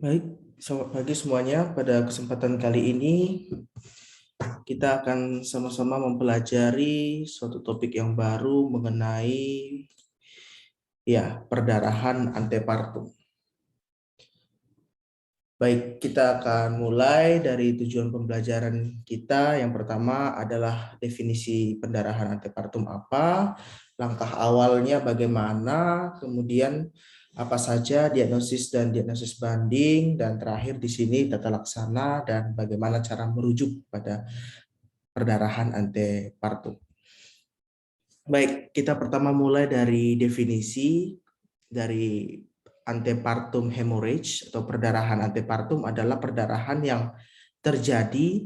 Baik, selamat pagi semuanya. Pada kesempatan kali ini, kita akan sama-sama mempelajari suatu topik yang baru mengenai perdarahan antepartum. Baik, kita akan mulai dari tujuan pembelajaran kita. Yang pertama adalah definisi pendarahan antepartum apa, langkah awalnya bagaimana, kemudian apa saja diagnosis dan diagnosis banding, dan terakhir di sini tata laksana dan bagaimana cara merujuk pada perdarahan antepartum. Baik, kita pertama mulai dari definisi dari antepartum hemorrhage atau perdarahan antepartum adalah perdarahan yang terjadi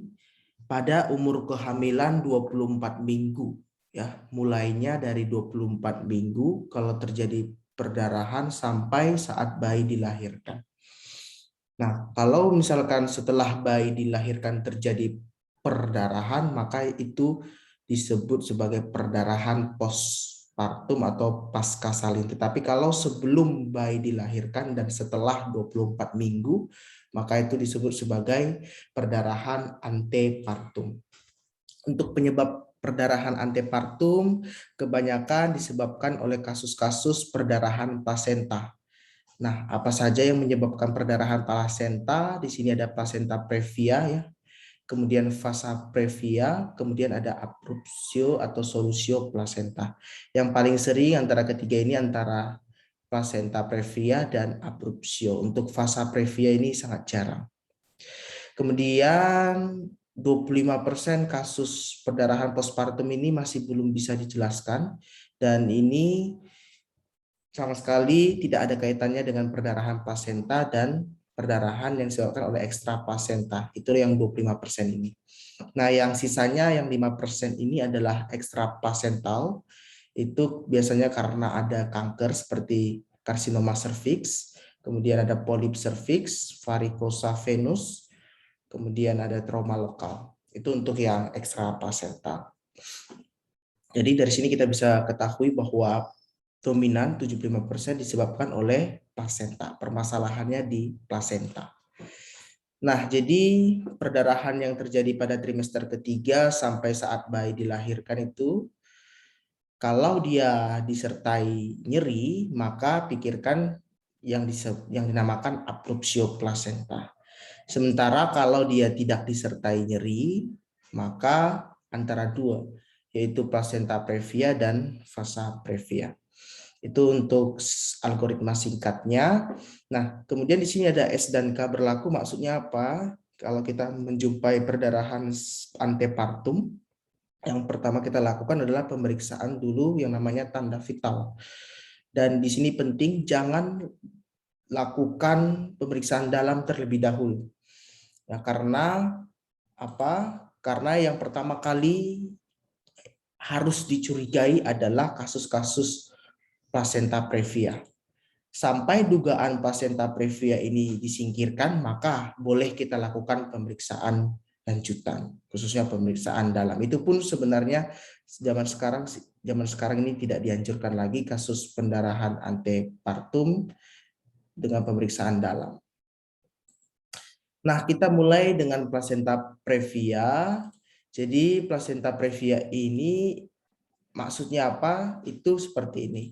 pada umur kehamilan 24 minggu ya. Mulainya dari 24 minggu kalau terjadi perdarahan sampai saat bayi dilahirkan. Nah, kalau misalkan setelah bayi dilahirkan terjadi perdarahan, maka itu disebut sebagai perdarahan postpartum atau pasca salin. Tetapi kalau sebelum bayi dilahirkan dan setelah 24 minggu, maka itu disebut sebagai perdarahan antepartum. Untuk penyebab perdarahan antepartum, kebanyakan disebabkan oleh kasus-kasus perdarahan plasenta. Nah, apa saja yang menyebabkan perdarahan plasenta? Di sini ada plasenta previa ya, kemudian vasa previa, kemudian ada abruptio atau solusio plasenta. Yang paling sering antara ketiga ini antara plasenta previa dan abruptio. Untuk vasa previa ini sangat jarang. Kemudian 25% kasus perdarahan postpartum ini masih belum bisa dijelaskan, dan ini sama sekali tidak ada kaitannya dengan perdarahan plasenta dan perdarahan yang disebabkan oleh ekstra plasenta. Itu yang 25% ini. Nah, yang sisanya yang 5% ini adalah ekstra plasental. Itu biasanya karena ada kanker seperti karsinoma cervix, kemudian ada polip cervix, varikosa venus, kemudian ada trauma lokal. Itu untuk yang ekstra plasental. Jadi dari sini kita bisa ketahui bahwa dominan 75% disebabkan oleh plasenta. Permasalahannya di plasenta. Nah, jadi perdarahan yang terjadi pada trimester ketiga sampai saat bayi dilahirkan itu, kalau dia disertai nyeri, maka pikirkan yang dinamakan abruptio plasenta. Sementara kalau dia tidak disertai nyeri, maka antara dua, yaitu plasenta previa dan vasa previa. Itu untuk algoritma singkatnya. Nah, kemudian di sini ada S dan K berlaku, maksudnya apa? Kalau kita menjumpai perdarahan antepartum, yang pertama kita lakukan adalah pemeriksaan dulu yang namanya tanda vital. Dan di sini penting jangan lakukan pemeriksaan dalam terlebih dahulu. Ya, karena apa? Karena yang pertama kali harus dicurigai adalah kasus-kasus plasenta previa. Sampai dugaan plasenta previa ini disingkirkan, maka boleh kita lakukan pemeriksaan lanjutan, khususnya pemeriksaan dalam. Itu pun sebenarnya zaman sekarang ini tidak dianjurkan lagi kasus pendarahan antepartum dengan pemeriksaan dalam. Nah, kita mulai dengan plasenta previa. Jadi plasenta previa ini maksudnya apa? Itu seperti ini.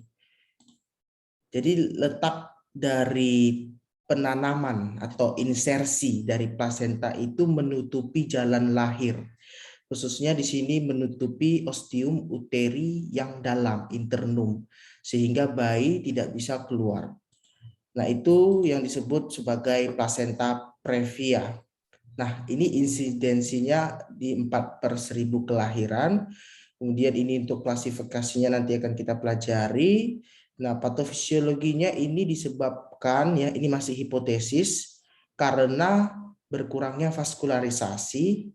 Jadi letak dari penanaman atau insersi dari plasenta itu menutupi jalan lahir. Khususnya di sini menutupi ostium uteri yang dalam, internum, sehingga bayi tidak bisa keluar. Nah, itu yang disebut sebagai plasenta previa. Nah, ini insidensinya di 4/1000 kelahiran. Kemudian ini untuk klasifikasinya nanti akan kita pelajari. Nah, patofisiologinya ini disebabkan, ya, ini masih hipotesis, karena berkurangnya vaskularisasi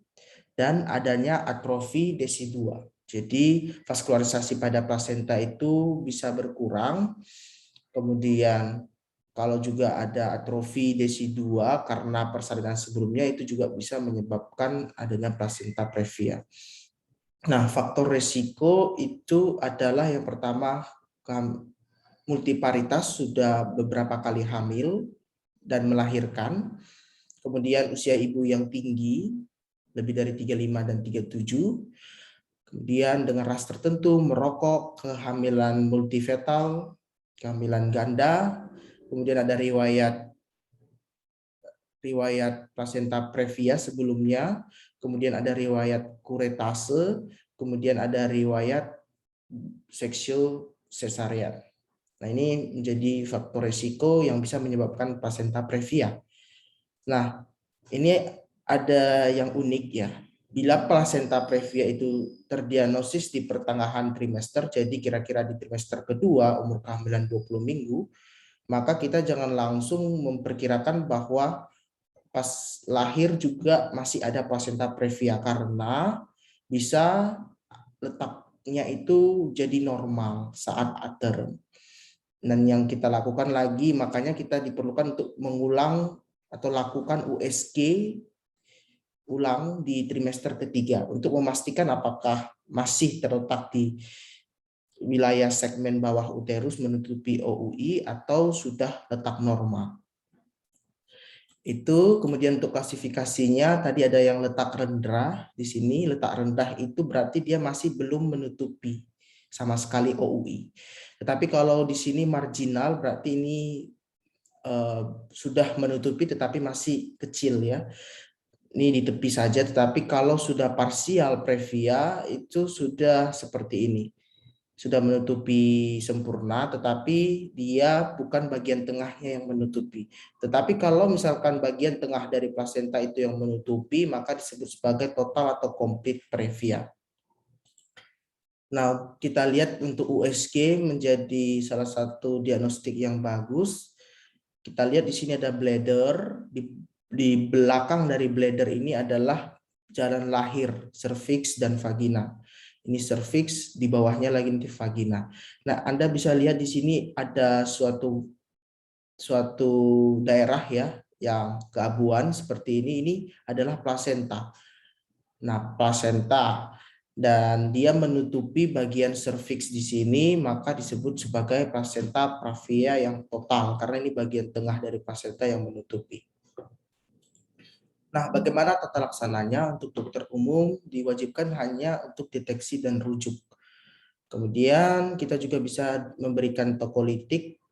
dan adanya atrofi desidua. Jadi vaskularisasi pada plasenta itu bisa berkurang. Kemudian kalau juga ada atrofi desidua karena persalinan sebelumnya, itu juga bisa menyebabkan adanya plasenta previa. Nah, faktor resiko itu adalah yang pertama, multiparitas, sudah beberapa kali hamil, dan melahirkan. Kemudian usia ibu yang tinggi, lebih dari 35 dan 37. Kemudian dengan ras tertentu, merokok, kehamilan multifetal, kehamilan ganda. Kemudian ada riwayat plasenta previa sebelumnya, kemudian ada riwayat kuretase, kemudian ada riwayat seksual cesarean. Nah, ini menjadi faktor risiko yang bisa menyebabkan plasenta previa. Nah, ini ada yang unik ya. Bila plasenta previa itu terdiagnosis di pertengahan trimester, jadi kira-kira di trimester kedua umur kehamilan 20 minggu, maka kita jangan langsung memperkirakan bahwa pas lahir juga masih ada plasenta previa, karena bisa letaknya itu jadi normal saat term. Dan yang kita lakukan lagi, makanya kita diperlukan untuk mengulang atau lakukan USG ulang di trimester ketiga untuk memastikan apakah masih terletak di wilayah segmen bawah uterus menutupi OUI atau sudah letak normal. Itu kemudian untuk klasifikasinya tadi ada yang letak rendah di sini. Letak rendah itu berarti dia masih belum menutupi sama sekali OUI. Tetapi kalau di sini marginal berarti ini sudah menutupi tetapi masih kecil ya. Ini di tepi saja, tetapi kalau sudah parsial previa itu sudah seperti ini. Sudah menutupi sempurna, tetapi dia bukan bagian tengahnya yang menutupi. Tetapi kalau misalkan bagian tengah dari plasenta itu yang menutupi, maka disebut sebagai total atau complete previa. Nah, kita lihat untuk USG menjadi salah satu diagnostik yang bagus. Kita lihat di sini ada bladder, di belakang dari bladder ini adalah jalan lahir, cervix dan vagina. Ini cervix, di bawahnya lagi di vagina. Nah, Anda bisa lihat di sini ada suatu daerah ya yang keabuan seperti ini. Ini adalah plasenta. Nah, plasenta dan dia menutupi bagian cervix di sini, maka disebut sebagai plasenta previa yang total karena ini bagian tengah dari plasenta yang menutupi. Nah, bagaimana tata laksananya? Untuk dokter umum diwajibkan hanya untuk deteksi dan rujuk. Kemudian kita juga bisa memberikan tokolitik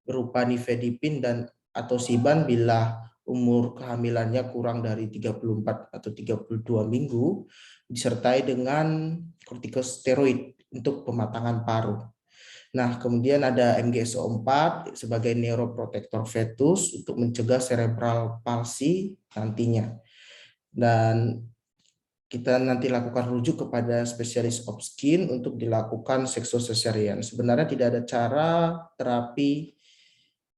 berupa nifedipin dan atau siban bila umur kehamilannya kurang dari 34 atau 32 minggu, disertai dengan kortikosteroid untuk pematangan paru. Nah, kemudian ada MgSO4 sebagai neuroprotector fetus untuk mencegah cerebral palsy nantinya. Dan kita nanti lakukan rujuk kepada spesialis obskin untuk dilakukan seksocesarean. Sebenarnya tidak ada cara terapi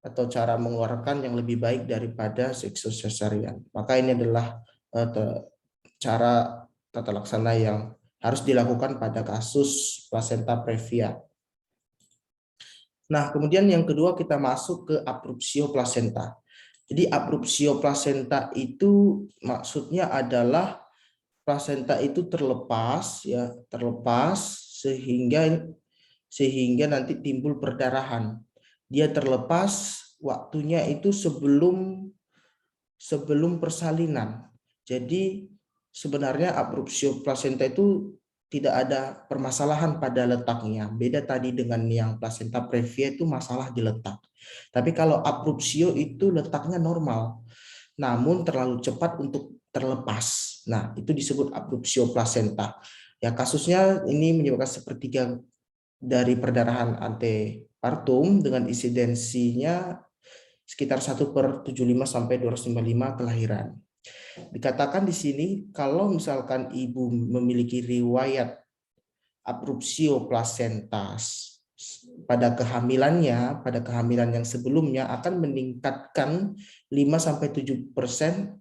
atau cara mengeluarkan yang lebih baik daripada seksocesarean. Maka ini adalah cara tata laksana yang harus dilakukan pada kasus plasenta previa. Nah, kemudian yang kedua kita masuk ke abrupsio plasenta. Jadi abrupsio plasenta itu maksudnya adalah plasenta itu terlepas ya, sehingga nanti timbul perdarahan. Dia terlepas waktunya itu sebelum persalinan. Jadi sebenarnya abrupsio plasenta itu tidak ada permasalahan pada letaknya. Beda tadi dengan yang plasenta previa itu masalah di letak. Tapi kalau abrupsio itu letaknya normal, namun terlalu cepat untuk terlepas. Nah, itu disebut abrupsio plasenta. Ya, kasusnya ini menyebabkan sepertiga dari perdarahan antepartum dengan insidensinya sekitar 1/75 sampai 255 kelahiran. Dikatakan di sini kalau misalkan ibu memiliki riwayat abrupsio plasenta pada kehamilan yang sebelumnya akan meningkatkan 5-7%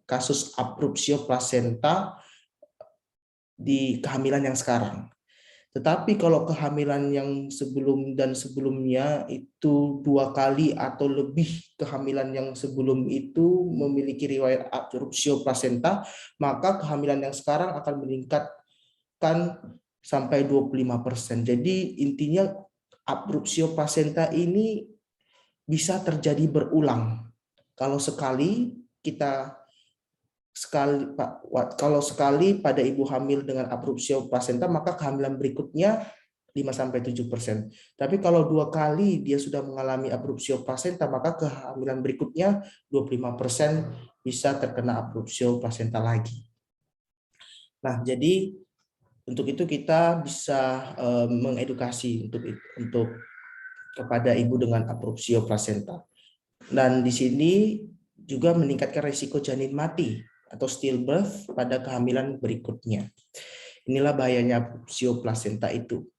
kasus abrupsio plasenta di kehamilan yang sekarang. Tetapi kalau kehamilan yang sebelum dan sebelumnya itu 2 kali atau lebih kehamilan yang sebelum itu memiliki riwayat abrupsio plasenta, maka kehamilan yang sekarang akan meningkatkan sampai 25%. Jadi intinya abrupsio plasenta ini bisa terjadi berulang. Kalau sekali kita kalau sekali pada ibu hamil dengan abrupsio plasenta, maka kehamilan berikutnya 5-7%. Tapi kalau 2 kali dia sudah mengalami abrupsio plasenta, maka kehamilan berikutnya 25% bisa terkena abrupsio plasenta lagi. Nah, jadi untuk itu kita bisa mengedukasi untuk kepada ibu dengan abrupsio plasenta. Dan di sini juga meningkatkan risiko janin mati atau stillbirth pada kehamilan berikutnya. Inilah bahayanya abrupsio plasenta itu.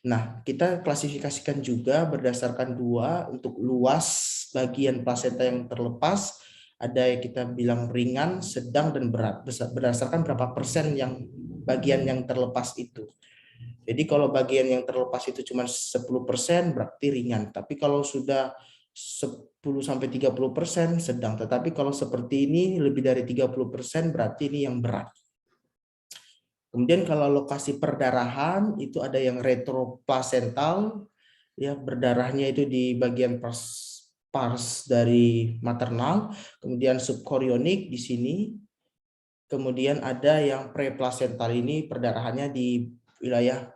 Nah, kita klasifikasikan juga berdasarkan dua untuk luas bagian plasenta yang terlepas. Ada yang kita bilang ringan, sedang, dan berat. Berdasarkan berapa persen yang bagian yang terlepas itu. Jadi kalau bagian yang terlepas itu cuma 10% berarti ringan. Tapi kalau sudah 10-30% sedang. Tetapi kalau seperti ini lebih dari 30% berarti ini yang berat. Kemudian kalau lokasi perdarahan itu ada yang retroplasental, ya berdarahnya itu di bagian pars dari maternal, kemudian subkorionik di sini, kemudian ada yang preplasental ini perdarahannya di wilayah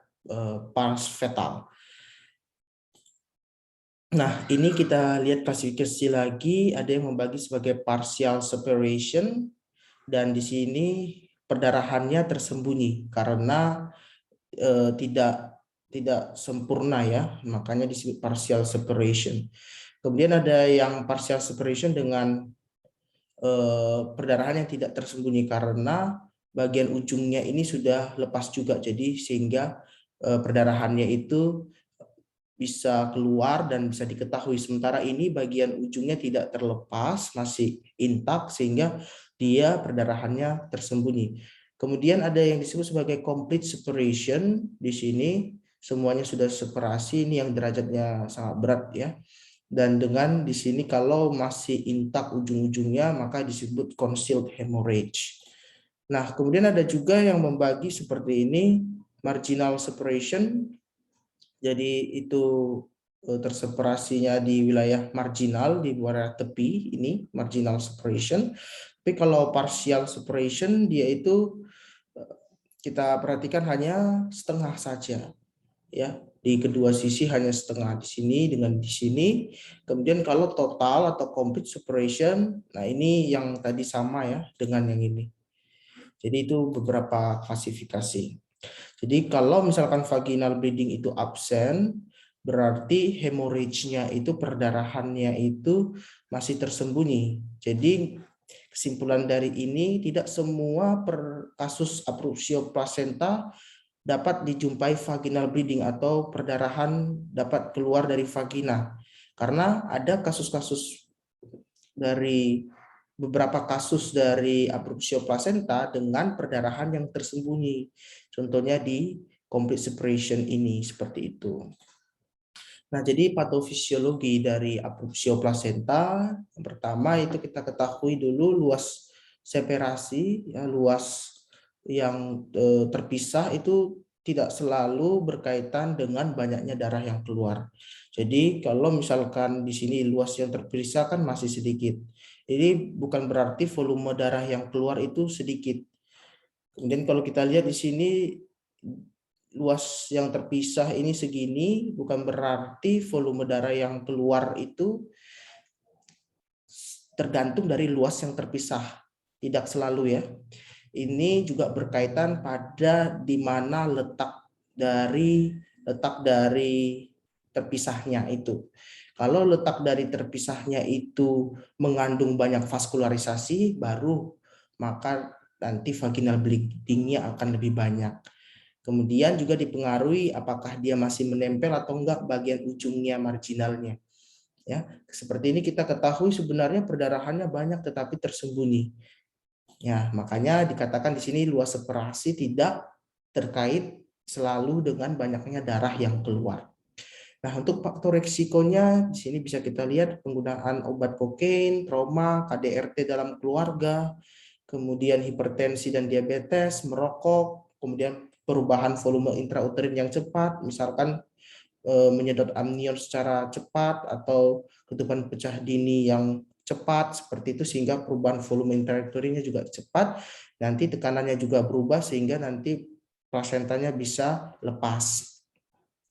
pars fetal. Nah, ini kita lihat klasifikasi lagi, ada yang membagi sebagai partial separation, dan di sini perdarahannya tersembunyi karena tidak sempurna ya, makanya disebut partial separation. Kemudian ada yang partial separation dengan perdarahan yang tidak tersembunyi karena bagian ujungnya ini sudah lepas juga, jadi sehingga perdarahannya itu bisa keluar dan bisa diketahui. Sementara ini bagian ujungnya tidak terlepas, masih intak sehingga dia perdarahannya tersembunyi. Kemudian ada yang disebut sebagai complete separation. Di sini semuanya sudah separasi, ini yang derajatnya sangat berat ya. Dan dengan di sini kalau masih intak ujung-ujungnya maka disebut concealed hemorrhage. Nah, kemudian ada juga yang membagi seperti ini, marginal separation. Jadi itu terseparasinya di wilayah marginal, di wilayah tepi, ini marginal separation. Tapi kalau partial separation dia itu kita perhatikan hanya setengah saja, ya, di kedua sisi hanya setengah, di sini dengan di sini. Kemudian kalau total atau complete separation, nah ini yang tadi sama ya dengan yang ini. Jadi itu beberapa klasifikasi. Jadi kalau misalkan vaginal bleeding itu absen, berarti hemorrhage-nya itu perdarahannya itu masih tersembunyi. Jadi kesimpulan dari ini tidak semua kasus abrupsio plasenta dapat dijumpai vaginal bleeding atau perdarahan dapat keluar dari vagina. Karena ada kasus-kasus dari beberapa kasus dari abrupsio plasenta dengan perdarahan yang tersembunyi. Contohnya di complete separation ini seperti itu. Nah, jadi patofisiologi dari abrupsio plasenta yang pertama itu kita ketahui dulu luas separasi, ya, luas yang terpisah itu tidak selalu berkaitan dengan banyaknya darah yang keluar. Jadi kalau misalkan di sini luas yang terpisah kan masih sedikit. Ini bukan berarti volume darah yang keluar itu sedikit. Kemudian kalau kita lihat di sini luas yang terpisah ini segini, bukan berarti volume darah yang keluar itu tergantung dari luas yang terpisah. Tidak selalu ya. Ini juga berkaitan pada di mana letak dari terpisahnya itu. Kalau letak dari terpisahnya itu mengandung banyak vaskularisasi, baru maka nanti vaginal bleeding-nya akan lebih banyak. Kemudian juga dipengaruhi apakah dia masih menempel atau enggak bagian ujungnya marginalnya. Ya, seperti ini kita ketahui sebenarnya perdarahannya banyak tetapi tersembunyi. Ya, makanya dikatakan di sini luas separasi tidak terkait selalu dengan banyaknya darah yang keluar. Nah, untuk faktor resikonya di sini bisa kita lihat penggunaan obat kokain, trauma, KDRT dalam keluarga, kemudian hipertensi dan diabetes, merokok, kemudian perubahan volume intrauterin yang cepat, misalkan menyedot amnion secara cepat atau ketuban pecah dini yang cepat seperti itu, sehingga perubahan volume intrarektorinya juga cepat. Nanti tekanannya juga berubah sehingga nanti plasentanya bisa lepas.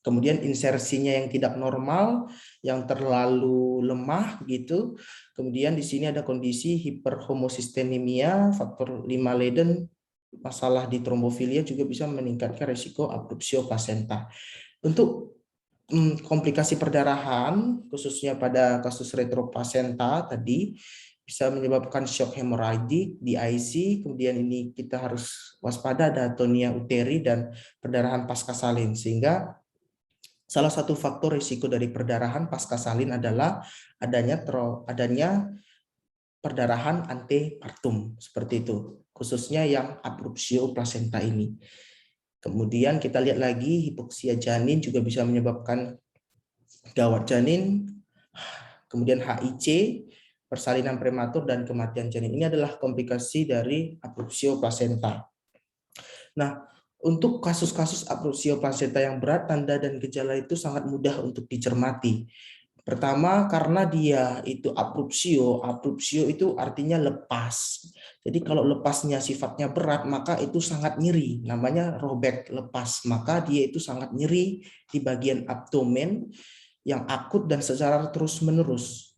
Kemudian insersinya yang tidak normal, yang terlalu lemah gitu. Kemudian di sini ada kondisi hiperhomosistenemia, faktor 5 Leiden, masalah di trombofilia juga bisa meningkatkan risiko abrupsio plasenta. Untuk komplikasi perdarahan, khususnya pada kasus retroplasenta tadi, bisa menyebabkan shock hemorrhagic di IC, kemudian ini kita harus waspada ada atonia uteri dan perdarahan pasca salin, sehingga salah satu faktor risiko dari perdarahan pasca salin adalah adanya perdarahan antepartum seperti itu, khususnya yang abrupsio plasenta ini. Kemudian kita lihat lagi hipoksia janin juga bisa menyebabkan gawat janin, kemudian HIC, persalinan prematur dan kematian janin. Ini adalah komplikasi dari abrupsio plasenta. Nah, untuk kasus-kasus abrupsio plasenta yang berat, tanda dan gejala itu sangat mudah untuk dicermati. Pertama, karena dia itu abrupsio itu artinya lepas. Jadi kalau lepasnya sifatnya berat, maka itu sangat nyeri. Namanya robek lepas. Maka dia itu sangat nyeri di bagian abdomen yang akut dan secara terus-menerus.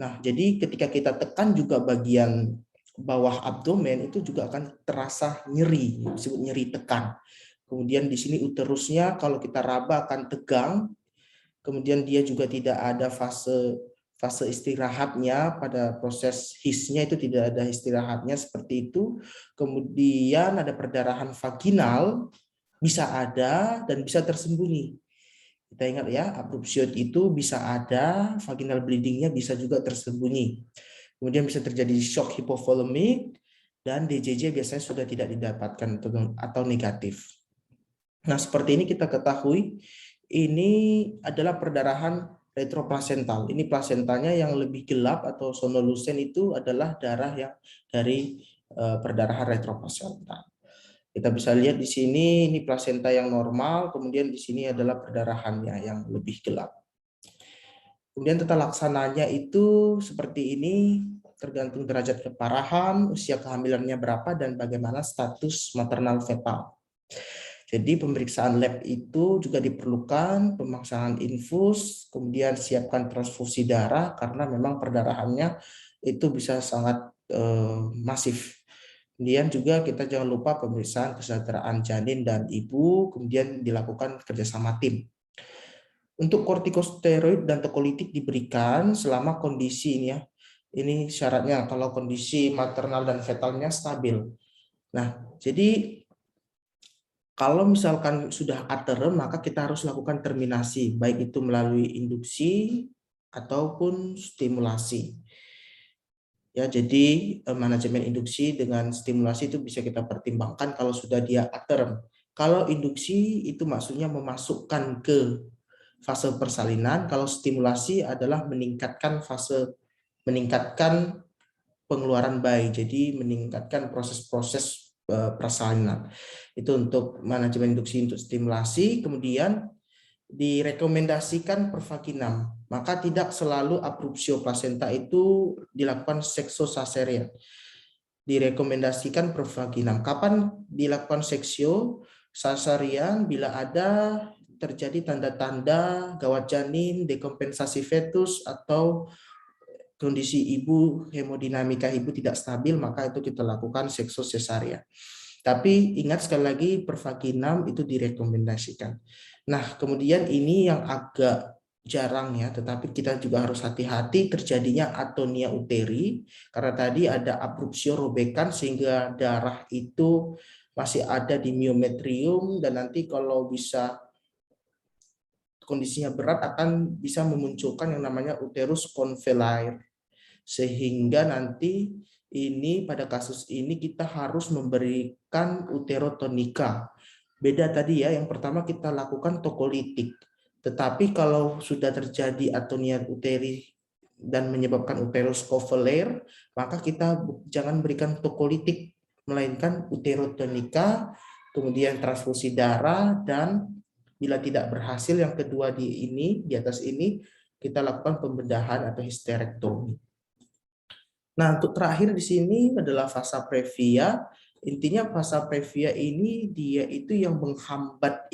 Nah, jadi ketika kita tekan juga bagian bawah abdomen itu juga akan terasa nyeri, disebut nyeri tekan. Kemudian di sini uterusnya kalau kita raba akan tegang. Kemudian dia juga tidak ada fase istirahatnya, pada proses hisnya itu tidak ada istirahatnya seperti itu. Kemudian ada perdarahan vaginal, bisa ada dan bisa tersembunyi. Kita ingat ya, abrupsio itu bisa ada, vaginal bleedingnya bisa juga tersembunyi. Kemudian bisa terjadi shock hipovolemic, dan DJJ biasanya sudah tidak didapatkan atau negatif. Nah, seperti ini kita ketahui, ini adalah perdarahan retroplasental. Ini plasentanya yang lebih gelap atau sonolusen itu adalah darah yang dari perdarahan retroplasental. Kita bisa lihat di sini, ini plasenta yang normal, kemudian di sini adalah perdarahannya yang lebih gelap. Kemudian tata laksananya itu seperti ini, tergantung derajat keparahan, usia kehamilannya berapa, dan bagaimana status maternal fetal. Jadi pemeriksaan lab itu juga diperlukan, pemasangan infus, kemudian siapkan transfusi darah karena memang perdarahannya itu bisa sangat masif. Kemudian juga kita jangan lupa pemeriksaan kesejahteraan janin dan ibu, kemudian dilakukan kerjasama tim. Untuk kortikosteroid dan tokolitik diberikan selama kondisi ini ya. Ini syaratnya kalau kondisi maternal dan fetalnya stabil. Nah, jadi kalau misalkan sudah aterem, maka kita harus lakukan terminasi, baik itu melalui induksi ataupun stimulasi. Ya, jadi manajemen induksi dengan stimulasi itu bisa kita pertimbangkan kalau sudah dia aterem. Kalau induksi itu maksudnya memasukkan ke fase persalinan, kalau stimulasi adalah meningkatkan pengeluaran bayi, jadi meningkatkan proses-proses persalinan. Itu untuk manajemen induksi untuk stimulasi. Kemudian direkomendasikan pervaginam, maka tidak selalu abrupsio plasenta itu dilakukan seksio caesarean. Direkomendasikan pervaginam. Kapan dilakukan seksio caesarean? Bila ada terjadi tanda-tanda gawat janin, dekompensasi fetus, atau kondisi ibu, hemodinamika ibu tidak stabil, maka itu kita lakukan seksio cesarean. Tapi ingat sekali lagi, pervaginam itu direkomendasikan. Nah, kemudian ini yang agak jarang ya, tetapi kita juga harus hati-hati terjadinya atonia uteri, karena tadi ada abrupsio robekan sehingga darah itu masih ada di miometrium, dan nanti kalau bisa kondisinya berat akan bisa memunculkan yang namanya uterus convellaire. Sehingga nanti ini pada kasus ini kita harus memberikan uterotonika. Beda tadi ya, yang pertama kita lakukan tokolitik. Tetapi kalau sudah terjadi atonia uteri dan menyebabkan uterus convellaire, maka kita jangan berikan tokolitik, melainkan uterotonika, kemudian transfusi darah, dan bila tidak berhasil yang kedua di atas ini, kita lakukan pembedahan atau histerektomi. Nah, untuk terakhir di sini adalah fasa previa. Intinya fasa previa ini dia itu yang menghambat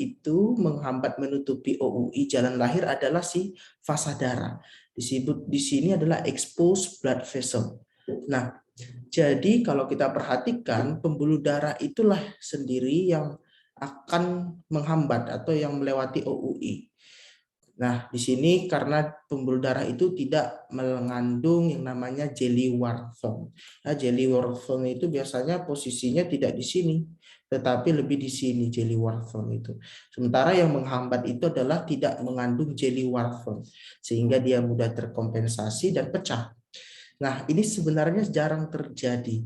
menutupi OUI jalan lahir adalah si fasa darah. Disebut di sini adalah exposed blood vessel. Nah, jadi kalau kita perhatikan pembuluh darah itulah sendiri yang akan menghambat atau yang melewati OUI. Nah, di sini karena pembuluh darah itu tidak mengandung yang namanya jelly Wharton. Nah, jelly Wharton itu biasanya posisinya tidak di sini, tetapi lebih di sini jelly Wharton itu. Sementara yang menghambat itu adalah tidak mengandung jelly Wharton, sehingga dia mudah terkompensasi dan pecah. Nah, ini sebenarnya jarang terjadi.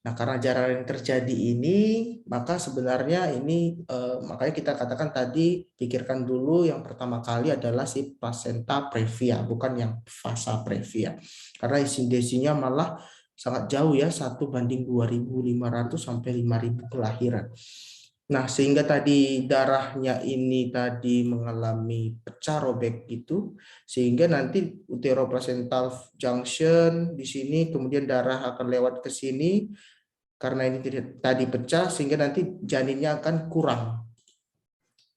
Nah, karena jarang terjadi ini, maka sebenarnya ini makanya kita katakan tadi pikirkan dulu yang pertama kali adalah si placenta previa, bukan yang fasa previa. Karena insidesinya malah sangat jauh ya, 1:2.500 sampai 5.000 kelahiran. Nah, sehingga tadi darahnya ini tadi mengalami pecah robek gitu, sehingga nanti uteroplacental junction di sini, kemudian darah akan lewat ke sini, karena ini tadi pecah, sehingga nanti janinnya akan kurang.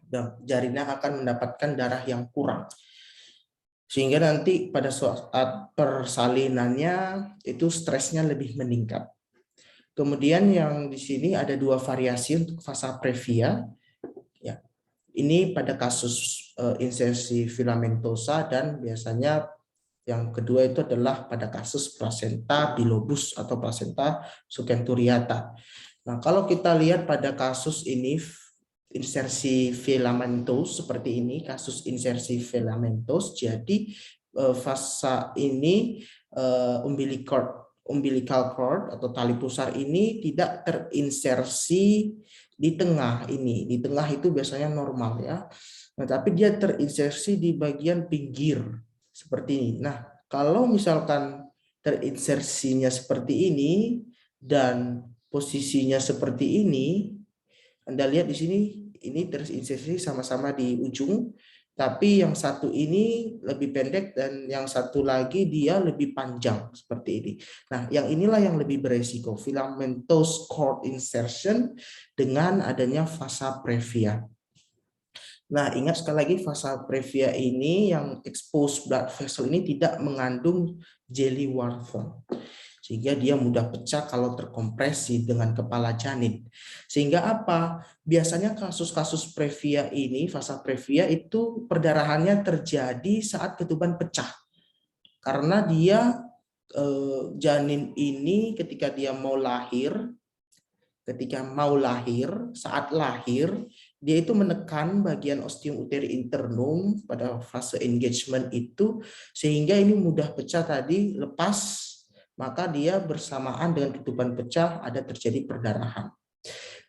Dan jarinnya akan mendapatkan darah yang kurang. Sehingga nanti pada saat persalinannya itu stresnya lebih meningkat. Kemudian yang di sini ada dua variasi untuk fasa previa. Ya, ini pada kasus insersi filamentosa dan biasanya yang kedua itu adalah pada kasus placenta bilobus atau placenta succenturiata. Nah, kalau kita lihat pada kasus ini insersi filamentos seperti ini, kasus insersi filamentos, jadi fasa ini umbilical cord atau tali pusar ini tidak terinsersi di tengah ini. Di tengah itu biasanya normal ya. Nah, tapi dia terinsersi di bagian pinggir seperti ini. Nah, kalau misalkan terinsersinya seperti ini dan posisinya seperti ini, Anda lihat di sini ini terinsersi sama-sama di ujung, tapi yang satu ini lebih pendek dan yang satu lagi dia lebih panjang seperti ini. Nah, yang inilah yang lebih beresiko, filamentous cord insertion dengan adanya fasa previa. Nah, ingat sekali lagi fasa previa ini yang exposed blood vessel ini tidak mengandung jelly Wharton. Sehingga dia mudah pecah kalau terkompresi dengan kepala janin. Sehingga apa? Biasanya kasus-kasus previa ini, fasa previa itu perdarahannya terjadi saat ketuban pecah. Karena dia janin ini ketika dia mau lahir, saat lahir, dia itu menekan bagian ostium uteri internum pada fase engagement itu, sehingga ini mudah pecah tadi, lepas, maka dia bersamaan dengan ketuban pecah ada terjadi perdarahan.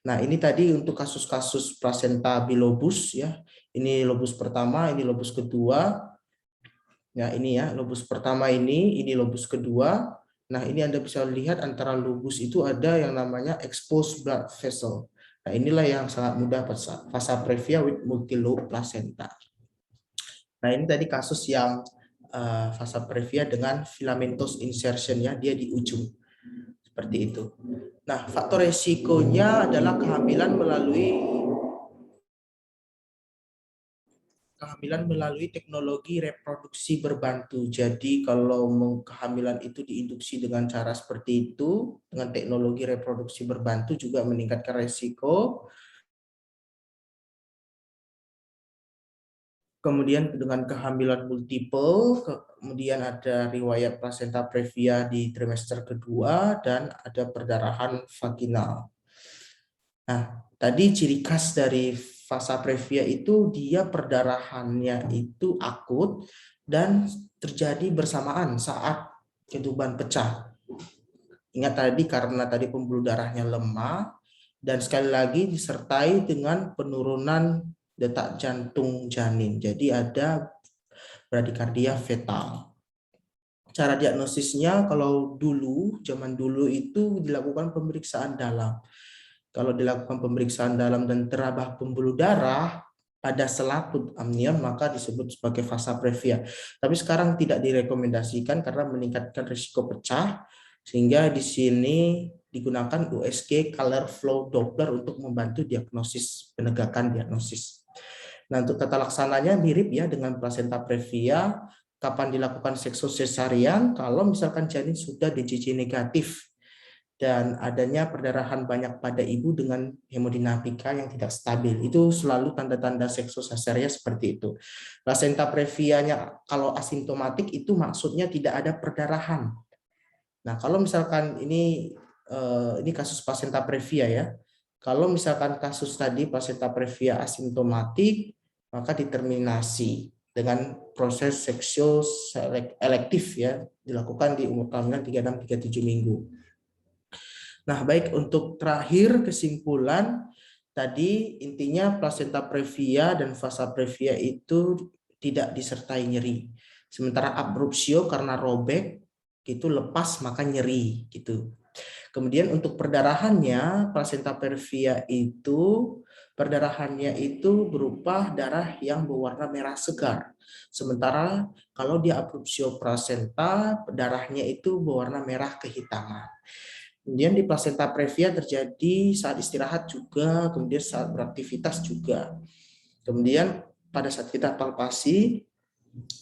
Nah, ini tadi untuk kasus-kasus placenta bilobus ya. Ini lobus pertama, ini lobus kedua. Nah, ini ya, lobus pertama ini lobus kedua. Nah, ini Anda bisa lihat antara lobus itu ada yang namanya exposed blood vessel. Nah, inilah yang sangat mudah fasa previa with multilobe placenta. Nah, ini tadi kasus yang fasa previa dengan filamentous insertion ya, dia di ujung. Seperti itu. Nah, faktor resikonya adalah kehamilan melalui teknologi reproduksi berbantu. Jadi kalau kehamilan itu diinduksi dengan cara seperti itu, dengan teknologi reproduksi berbantu juga meningkatkan resiko. Kemudian dengan kehamilan multiple, kemudian ada riwayat placenta previa di trimester kedua, dan ada perdarahan vaginal. Nah, tadi ciri khas dari fasa previa itu dia perdarahannya itu akut dan terjadi bersamaan saat ketuban pecah. Ingat tadi karena tadi pembuluh darahnya lemah dan sekali lagi disertai dengan penurunan detak jantung janin. Jadi ada bradikardia fetal. Cara diagnosisnya kalau zaman dulu itu dilakukan pemeriksaan dalam. Kalau dilakukan pemeriksaan dalam dan terabah pembuluh darah pada selaput amnion, maka disebut sebagai fasa previa. Tapi sekarang tidak direkomendasikan karena meningkatkan risiko pecah. Sehingga di sini digunakan USG color flow Doppler untuk membantu diagnosis, penegakan diagnosis. Nah, untuk tata laksananya mirip ya dengan plasenta previa. Kapan dilakukan seksosesarian? Kalau misalkan janin sudah DJJ negatif dan adanya perdarahan banyak pada ibu dengan hemodinamika yang tidak stabil. Itu selalu tanda-tanda seksosesarian seperti itu. Plasenta previanya kalau asimptomatik itu maksudnya tidak ada perdarahan. Nah, kalau misalkan ini kasus plasenta previa ya. Kalau misalkan kasus tadi plasenta previa asimptomatik, maka diterminasi dengan proses seksio elektif ya, dilakukan di umur kehamilan 36-37 minggu. Nah, baik, untuk terakhir kesimpulan tadi intinya plasenta previa dan fasa previa itu tidak disertai nyeri. Sementara abrupsio karena robek itu lepas maka nyeri gitu. Kemudian untuk perdarahannya, plasenta previa itu perdarahannya itu berupa darah yang berwarna merah segar. Sementara kalau di abrupsio plasenta, darahnya itu berwarna merah kehitaman. Kemudian di plasenta previa terjadi saat istirahat juga, kemudian saat beraktivitas juga. Kemudian pada saat kita palpasi,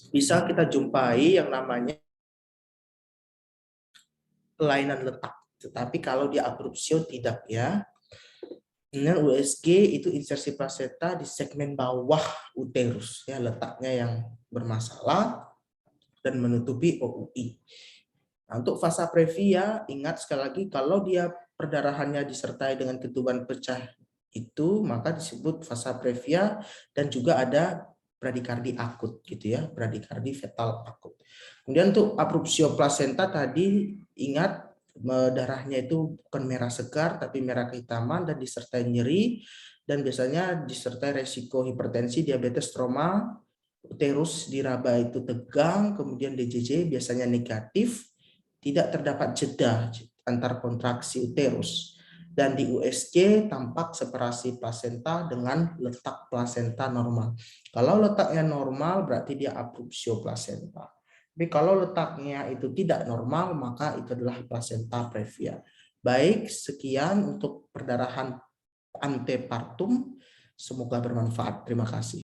bisa kita jumpai yang namanya kelainan letak. Tetapi kalau di abrupsio tidak ya. Kemudian USG itu insersi plasenta di segmen bawah uterus, ya letaknya yang bermasalah dan menutupi OUI. Nah, untuk fasa previa, ingat sekali lagi kalau dia perdarahannya disertai dengan ketuban pecah itu, maka disebut fasa previa dan juga ada bradikardi akut gitu ya, bradikardi fetal akut. Kemudian untuk abrupsio plasenta tadi ingat darahnya itu bukan merah segar tapi merah kehitaman dan disertai nyeri dan biasanya disertai resiko hipertensi, diabetes, trauma, uterus diraba itu tegang, kemudian DJJ biasanya negatif, tidak terdapat jeda antar kontraksi uterus. Dan di USG tampak separasi plasenta dengan letak plasenta normal. Kalau letaknya normal berarti dia abrupsio plasenta. Tapi kalau letaknya itu tidak normal maka itu adalah plasenta previa. Baik, sekian untuk perdarahan antepartum. Semoga bermanfaat. Terima kasih.